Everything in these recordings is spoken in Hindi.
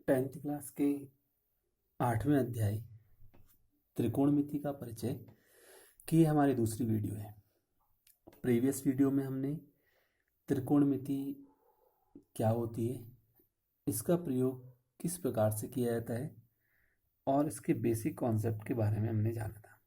टेंथ क्लास के 8वें अध्याय त्रिकोणमिति का परिचय की ये हमारी दूसरी वीडियो है। प्रीवियस वीडियो में हमने त्रिकोणमिति क्या होती है, इसका प्रयोग किस प्रकार से किया जाता है और इसके बेसिक कॉन्सेप्ट के बारे में हमने जाना था।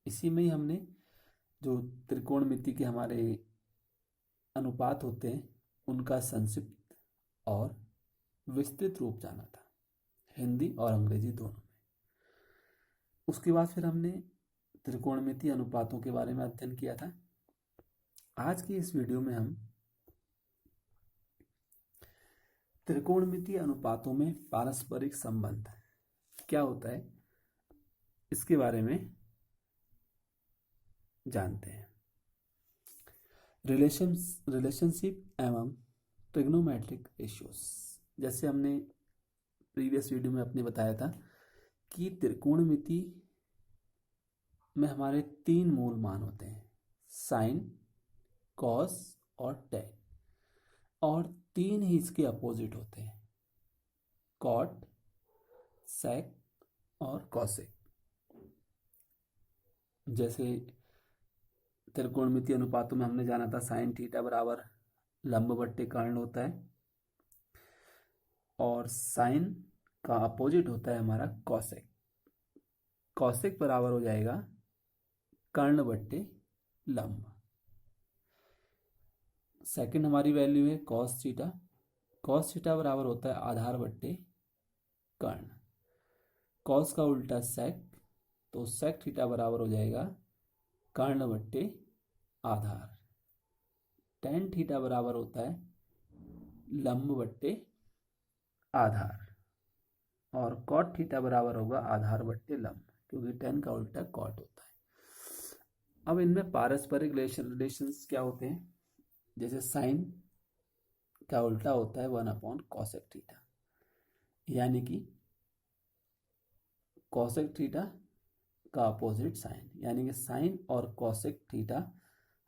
इसी में ही हमने जो त्रिकोणमिति के हमारे अनुपात होते हैं उनका संक्षिप्त और विस्तृत रूप जाना था, हिंदी और अंग्रेजी दोनों में। उसके बाद फिर हमने त्रिकोणमिति अनुपातों के बारे में अध्ययन किया था। आज की इस वीडियो में हम त्रिकोणमिति अनुपातों में पारस्परिक संबंध क्या होता है इसके बारे में जानते हैं। रिलेशनशिप एवं ट्रिग्नोमेट्रिक रेशियोज, जैसे हमने प्रीवियस वीडियो में अपने बताया था कि त्रिकोणमिति में हमारे 3 मूल मान होते हैं, साइन, कॉस और टेन, और 3 ही इसके अपोजिट होते हैं, कॉट, सेक और कॉसेक। जैसे त्रिकोणमिति अनुपातों में हमने जाना था साइन थीटा बराबर लंब बट्टे कर्ण होता है और साइन का अपोजिट होता है हमारा कॉसेक। कॉसेक बराबर हो जाएगा कर्ण बट्टे लंब। सेकंड हमारी वैल्यू है कॉस थीटा। कॉस थीटा बराबर होता है आधार बट्टे कर्ण। कॉस का उल्टा सेक, तो सेक थीटा बराबर हो जाएगा कर्ण बट्टे आधार। टेन थीटा बराबर होता है लंब बट्टे आधार और कॉट थीटा बराबर होगा आधार बट्टे लंब, क्योंकि टेन का उल्टा कॉट होता है। अब इनमें पारस्परिक रिलेशंस क्या होते हैं, जैसे साइन का उल्टा होता है 1/cosec थीटा, यानी कि cosec थीटा का अपोजिट साइन, यानी कि साइन और cosec थीटा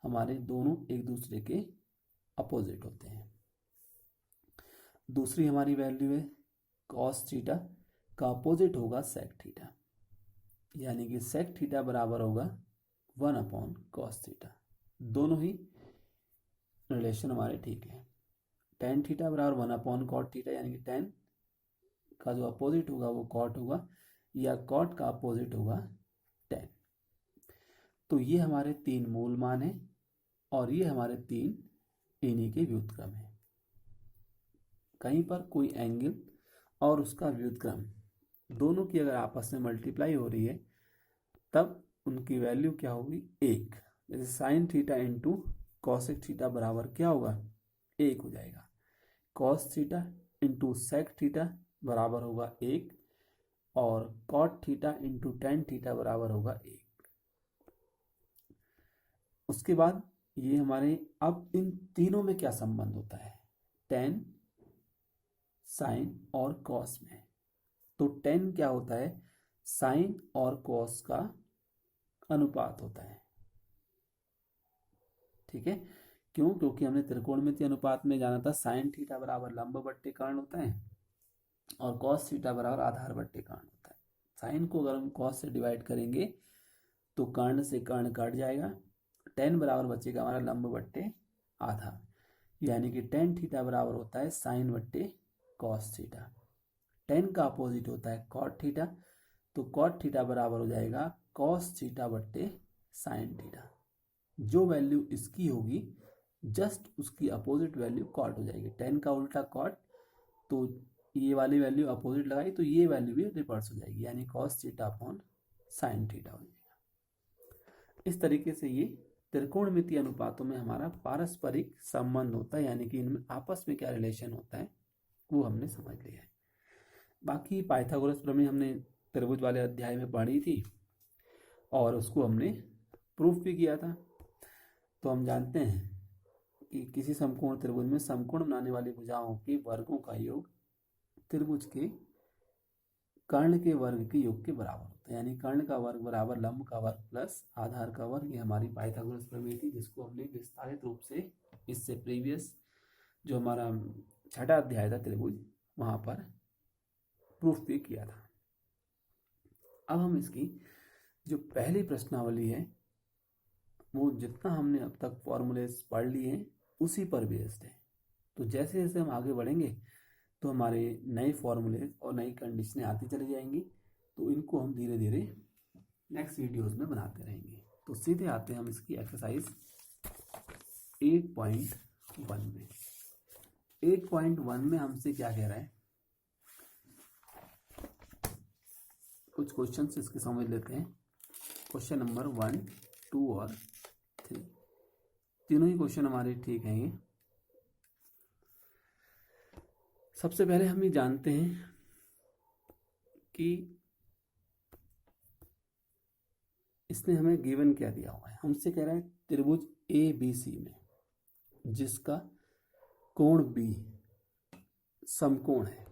हमारे दोनों एक दूसरे के अपोजिट होते हैं। दूसरी हमारी वैल्यू है cos थीटा का अपोजिट होगा sec थीटा, यानी कि sec थीटा बराबर होगा 1/cos थीटा। दोनों ही रिलेशन हमारे ठीक है। tan थीटा बराबर 1/cot थीटा, यानी कि tan का जो अपोजिट होगा वो cot होगा या cot का अपोजिट होगा tan। तो ये हमारे 3 मूल मान हैं और ये हमारे 3 इन्हीं के व्युत्क्रम हैं। कहीं पर कोई एंगल और उसका व्युत्क्रम दोनों की अगर आपस में मल्टीप्लाई हो रही है तब उनकी वैल्यू क्या होगी, 1। जैसे sine theta into cosec theta बराबर क्या होगा, 1 हो जाएगा। Cos theta into sec theta बराबर होगा 1 और cot theta into tan theta बराबर होगा 1। उसके बाद ये हमारे अब इन तीनों में क्या संबंध होता है, टेन, साइन और कॉस में। तो टेन क्या होता है, साइन और कॉस का अनुपात होता है। ठीक है, क्यों? क्योंकि हमने त्रिकोणमिति अनुपात में जाना था साइन थीटा बराबर लंब बट्टे कर्ण होता है और कॉस थीटा बराबर आधार बट्टे कर्ण होता है। साइन को अगर हम कॉस से डिवाइड करेंगे तो कर्ण से कर्ण कट जाएगा, टेन बराबर बचेगा हमारा लंब बट्टे आधार, यानी कि टेन थीटा बराबर होता है साइन बट्टे कॉस थीटा। टेन का अपोजिट होता है कॉट थीटा, तो कॉट थीटा बराबर हो जाएगा कॉस थीटा बट्टे साइन थीटा। जो वैल्यू इसकी होगी जस्ट उसकी अपोजिट वैल्यू कॉट हो जाएगी। टेन का उल्टा कॉट, तो ये वाली वैल्यू अपोजिट लगाई तो ये वैल्यू भी रिवर्स हो जाएगी, यानी cos theta upon sine theta हो जाएगा। इस तरीके से ये त्रिकोणमिति अनुपातों में हमारा पारस्परिक संबंध होता है, यानी कि इनमें आपस में क्या रिलेशन होता है वो हमने समझ लिया है। बाकी पाइथागोरस प्रमेय हमने त्रिभुज वाले अध्याय में पढ़ी थी और उसको हमने प्रूफ भी किया था। तो हम जानते हैं कि किसी समकोण त्रिभुज में समकोण बनाने वाली भुजाओं के वर्गों का योग त्रिभुज के कर्ण के वर्ग के योग के बराबर होता है, यानी कर्ण का वर्ग बराबर लंब का वर्ग प्लस आधार का वर्ग। ये हमारी पाइथागोरस प्रमेय थी, जिसको हमने विस्तारित रूप से इससे प्रीवियस जो हमारा 6ठा अध्याय था त्रिभुज वहाँ पर प्रूफ भी किया था। अब हम इसकी जो पहली प्रश्नावली है वो जितना हमने अब तक फॉर्मूलेस पढ़ लिए हैं उसी पर बेस्ड है। तो जैसे जैसे हम आगे बढ़ेंगे तो हमारे नए फॉर्मूले और नई कंडीशनें आती चली जाएंगी, तो इनको हम धीरे धीरे नेक्स्ट वीडियोस में बनाते रहेंगे। तो सीधे आते हैं हम इसकी एक्सरसाइज 8.1 में। 8.1 में हमसे क्या कह रहा है, कुछ क्वेश्चन इसके समझ लेते हैं। क्वेश्चन नंबर 1, 2 और 3, तीनों ही क्वेश्चन हमारे ठीक हैं। ये सबसे पहले हम ये जानते हैं कि इसने हमें गिवन क्या दिया हुआ है। हमसे कह रहा है त्रिभुज ABC में जिसका कोण B समकोण है।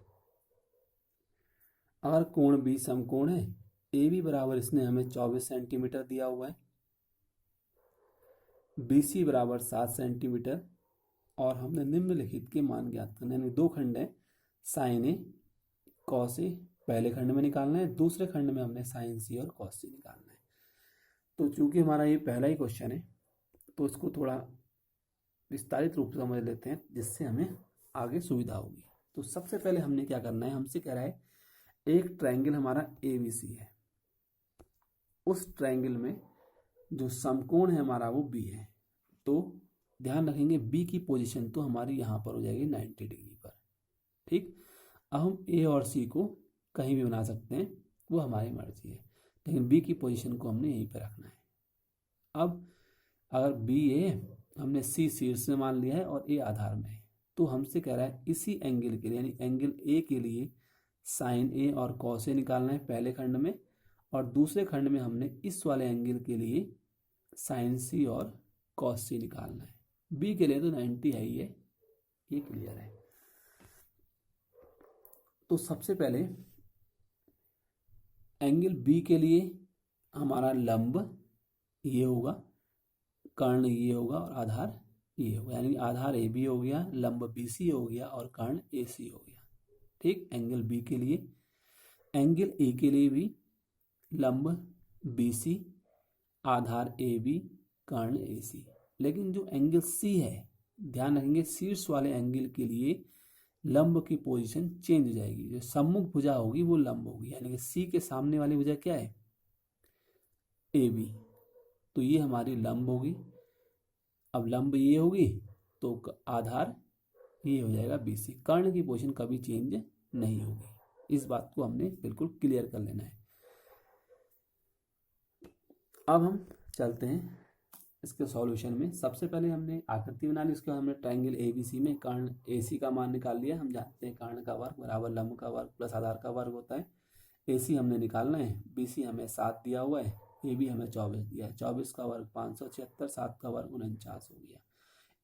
अगर कोण B समकोण है, AB बराबर इसने हमें 24 सेंटीमीटर दिया हुआ है, BC बराबर 7 सेंटीमीटर, और हमने निम्नलिखित के मान ज्ञात करने, यानी दो खंड है, साइन ए कॉस ए पहले खंड में निकालना है, दूसरे खंड में हमने साइन सी और कॉस सी निकालना है। तो चूंकि हमारा ये पहला ही क्वेश्चन है तो इसको थोड़ा विस्तारित रूप से समझ लेते हैं जिससे हमें आगे सुविधा होगी। तो सबसे पहले हमने क्या करना है, हमसे कह रहा है एक ट्रायंगल हमारा ABC है, उस ट्रायंगल में जो समकोण है हमारा वो B है। तो ध्यान रखेंगे B की पोजीशन तो हमारी यहाँ पर हो जाएगी 90 डिग्री पर। ठीक, अब हम A और C को कहीं भी बना सकते हैं, वो हमारी मर्जी है, लेकिन B की पोजीशन को हमने यहीं पर रखना है। अब अगर B है, हमने C शीर्ष में मान लिया है और A आधार में है, तो हमसे कह रहा है इसी एंगल के लिए यानी एंगल A के लिए साइन A और कॉस A निकालना है पहले खंड में, और दूसरे खंड में हमने इस वाले एंगल के लिए साइन C और कॉस C निकालना है। B के लिए तो 90 है ही है, ये क्लियर है। तो सबसे पहले एंगल B के लिए हमारा लंब ये होगा, कर्ण ये होगा और आधार ये होगा, यानी आधार AB हो गया, लंब BC हो गया और कर्ण AC हो गया। ठीक, एंगल B के लिए। एंगल A के लिए भी लंब BC, आधार AB, कर्ण AC। लेकिन जो एंगल C है, ध्यान रखेंगे शीर्ष वाले एंगल के लिए लंब की पोजीशन चेंज हो जाएगी। जो सम्मुख भुजा होगी वो लंब होगी, यानी कि C के सामने वाली भुजा क्या है, AB, तो ये हमारी लंब होगी। अब लंब ये होगी तो आधार ये हो जाएगा BC। कर्ण की पोजीशन कभी चेंज नहीं होगी, इस बात को हमने बिल्कुल क्लियर कर लेना है। अब हम चलते हैं इसके सॉल्यूशन में। सबसे पहले हमने आकृति बना ली, उसके बाद हमने ट्रायंगल ABC में कर्ण AC का मान निकाल लिया। हम जानते हैं कर्ण का वर्ग बराबर लंब का वर्ग प्लस आधार का वर्ग होता है। AC हमने निकालना है, BC हमें 7 दिया हुआ है, AB हमें 24 दिया है। 24 का वर्ग 576, 7 का वर्ग 49 हो गया।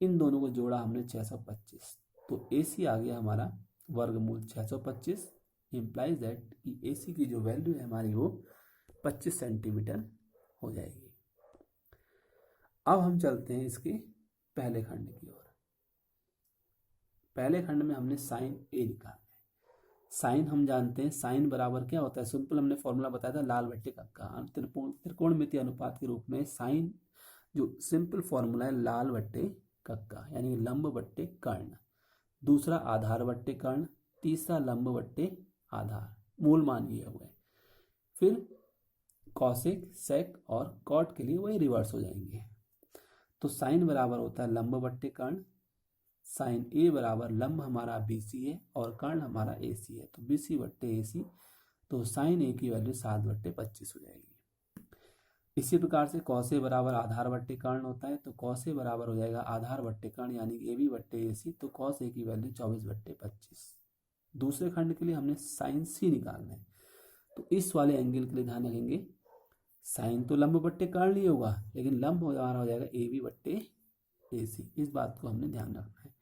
इन दोनों को जोड़ा हमने 625, तो AC आ गया हमारा वर्गमूल 625। इम्प्लाइज दैट कि AC की जो वैल्यू है हमारी वो 25 सेंटीमीटर हो जाएगी। अब हम चलते हैं इसके पहले खंड की ओर। पहले खंड में हमने साइन A निकालना है। साइन हम जानते हैं, साइन बराबर क्या होता है, सिंपल हमने फॉर्मूला बताया था लाल बट्टे कक्का, त्रिकोणमितीय अनुपात के रूप में साइन जो सिंपल फॉर्मूला है लाल बट्टे कक्का, यानी लंब बट्टे कर्ण, दूसरा आधार बट्टे कर्ण, तीसरा लंब बट्टे आधार, मूल मान ये हुए। फिर कॉसेक, सेक और कॉट के लिए वही रिवर्स हो जाएंगे। तो साइन बराबर होता है लंब बट्टे कर्ण, साइन A बराबर लंब हमारा BC है और कर्ण हमारा AC है, तो BC बट्टे AC, तो साइन A की वैल्यू 7/25 हो जाएगी। इसी प्रकार से कॉस A बराबर आधार बट्टे कर्ण होता है, तो कॉस A बराबर हो जाएगा आधार बट्टे कर्ण यानी AB बट्टे AC, तो कॉस A की वैल्यू 24/25। दूसरे खंड के लिए हमने साइन C निकालना है, तो इस वाले एंगल के लिए ध्यान रखेंगे साइन तो लंब बट्टे कर्ण ही होगा, लेकिन लंब हमारा हो जाएगा AB बट्टे AC, इस बात को हमने ध्यान रखना है।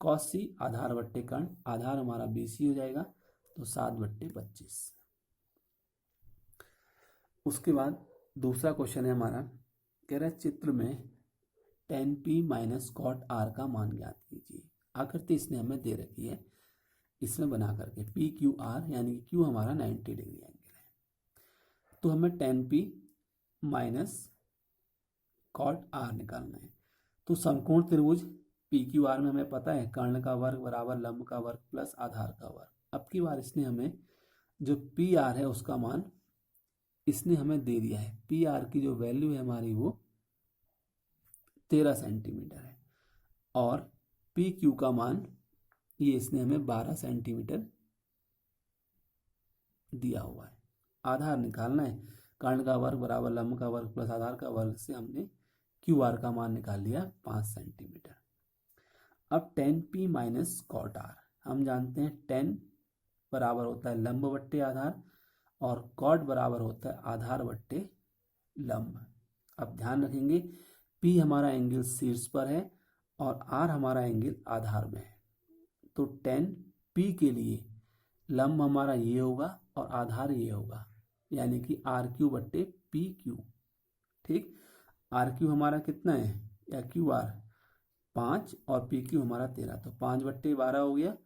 कॉस C आधार बट्टे कर्ण, आधार हमारा BC हो जाएगा, तो 7/25। उसके बाद दूसरा क्वेश्चन है हमारा, कह रहा है चित्र में tan P minus cot R का मान ज्ञात कीजिए। आकृति इसने हमें दे रखी है, इसमें बना करके पी क्यू आर, यानी कि क्यू हमारा 90 डिग्री एंगल है। तो हमें tan P minus cot R निकालना है। तो समकोण त्रिभुज पी क्यू आर में हमें पता है कर्ण का वर्ग बराबर लंब का वर्ग प्लस आधार का वर्ग। अब की बार इसने हमें जो पी आर है उसका मान इसने हमें दे दिया है। पी आर की जो वैल्यू है हमारी वो 13 सेंटीमीटर है और पी क्यू का मान ये इसने हमें 12 सेंटीमीटर दिया हुआ है। आधार निकालना है, कर्ण का वर्ग बराबर लंब का वर्ग प्लस आधार का वर्ग से हमने क्यू आर का मान निकाल लिया 5 सेंटीमीटर। अब tan P minus cot R, हम जानते हैं tan बराबर होता है लंब बट्टे आधार और कॉट बराबर होता है आधार बट्टे लंब। अब ध्यान रखेंगे P हमारा एंगल शीर्ष पर है और R हमारा एंगल आधार में है। तो tan P के लिए लंब हमारा ये होगा और आधार ये होगा, यानी कि आर क्यू बट्टे पी क्यू। ठीक, आर क्यू हमारा कितना है या क्यू आर 5 और पी क्यू हमारा 13, तो 5/12 हो गया।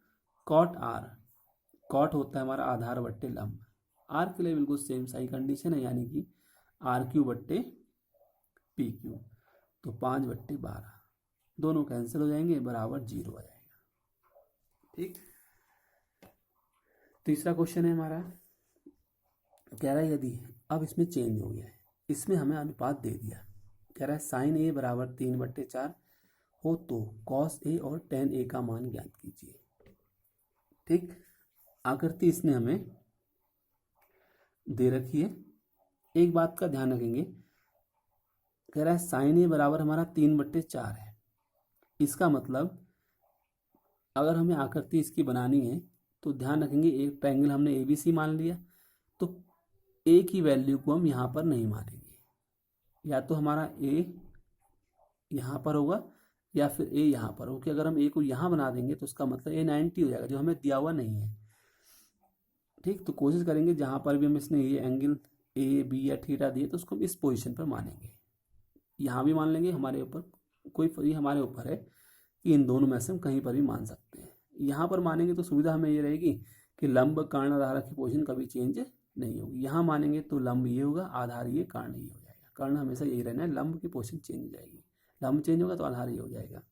कॉट आर, कॉट होता है हमारा आधार बट्टे लंब। आर के लिए बिल्कुल सेम सही कंडीशन है, यानी कि आर क्यू बट्टे पी क्यू। तो 5/12 दोनों कैंसिल हो जाएंगे, बराबर 0 आ जाएगा। ठीक, तीसरा क्वेश्चन है हमारा, कह रहा है यदि अब इसमें चेंज हो गया है, इसमें हमें अनुपात दे दिया, कह रहा है साइन ए बराबर 3/4 हो तो कॉस ए और टेन ए का मान ज्ञात कीजिए। ठीक, आकृति इसने हमें दे रखी है। एक बात का ध्यान रखेंगे, कह रहा है साइन ए बराबर हमारा 3/4 है। इसका मतलब अगर हमें आकृति इसकी बनानी है तो ध्यान रखेंगे एक ट्रायंगल हमने ए बी सी मान लिया, तो ए की वैल्यू को हम यहाँ पर नहीं मानेंगे, या तो हमारा ए यहाँ पर होगा या फिर ए यहाँ पर हो, कि अगर हम ए को यहाँ बना देंगे तो उसका मतलब ए 90 हो जाएगा, जो हमें दिया हुआ नहीं है। ठीक, तो कोशिश करेंगे जहाँ पर भी हम इसने ये एंगल ए बी या थीटा दिए तो उसको हम इस पोजीशन पर मानेंगे। यहाँ भी मान लेंगे, हमारे ऊपर कोई ये हमारे ऊपर है कि इन दोनों में से हम कहीं पर भी मान सकते हैं। यहाँ पर मानेंगे तो सुविधा हमें ये रहेगी कि लंब कर्ण आधार की पोजीशन कभी चेंज नहीं होगी। यहाँ मानेंगे तो लंब ये होगा, आधार ये, कर्ण ये हो जाएगा। कर्ण हमेशा यही रहना है, लंब की पोजीशन चेंज हो जाएगी, लंब चेंज होगा तो आधार ये हो जाएगा।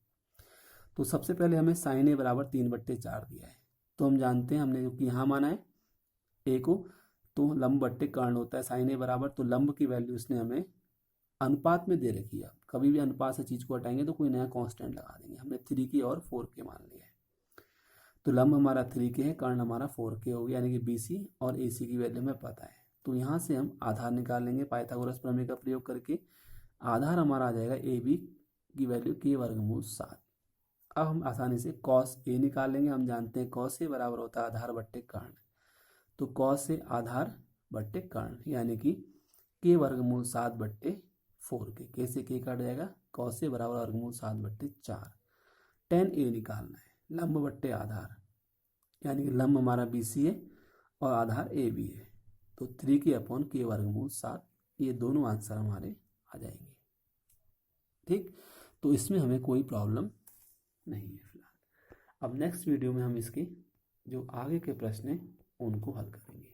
तो सबसे पहले हमें साइन ए बराबर 3/4 दिया है, तो हम जानते हैं हमने जो कि यहाँ माना है ए को, तो लंब बट्टे कर्ण होता है साइन ए बराबर, तो लंब की वैल्यू इसने हमें अनुपात में दे रखी है। कभी भी अनुपात से चीज को हटाएंगे तो कोई नया कांस्टेंट लगा देंगे। हमने 3K और 4K मान लिया है, तो लंब हमारा 3K है, कर्ण हमारा 4K हो गया, यानी कि BC और AC की वैल्यू हमें पता है। तो यहाँ से हम आधार निकाल लेंगे पाइथागोरस प्रमेय का प्रयोग करके। आधार हमारा आ जाएगा AB की वैल्यू K√7। अब हम आसानी से कॉस ए निकाल लेंगे। हम जानते हैं कॉस ए बराबर होता है आधार बट्टे कर्ण, तो कॉस ए आधार बट्टे कर्ण, यानी कि K√7/4K। K से K काट जाएगा, कॉस ए बराबर √7/4। tan ए निकालना है, लंब बट्टे आधार, यानी कि लंब हमारा BC है और आधार AB है, तो 3K/K²7। ये दोनों आंसर हमारे आ जाएंगे। ठीक, तो इसमें हमें कोई प्रॉब्लम नहीं है फिलहाल। अब नेक्स्ट वीडियो में हम इसके जो आगे के प्रश्न हैं उनको हल करेंगे।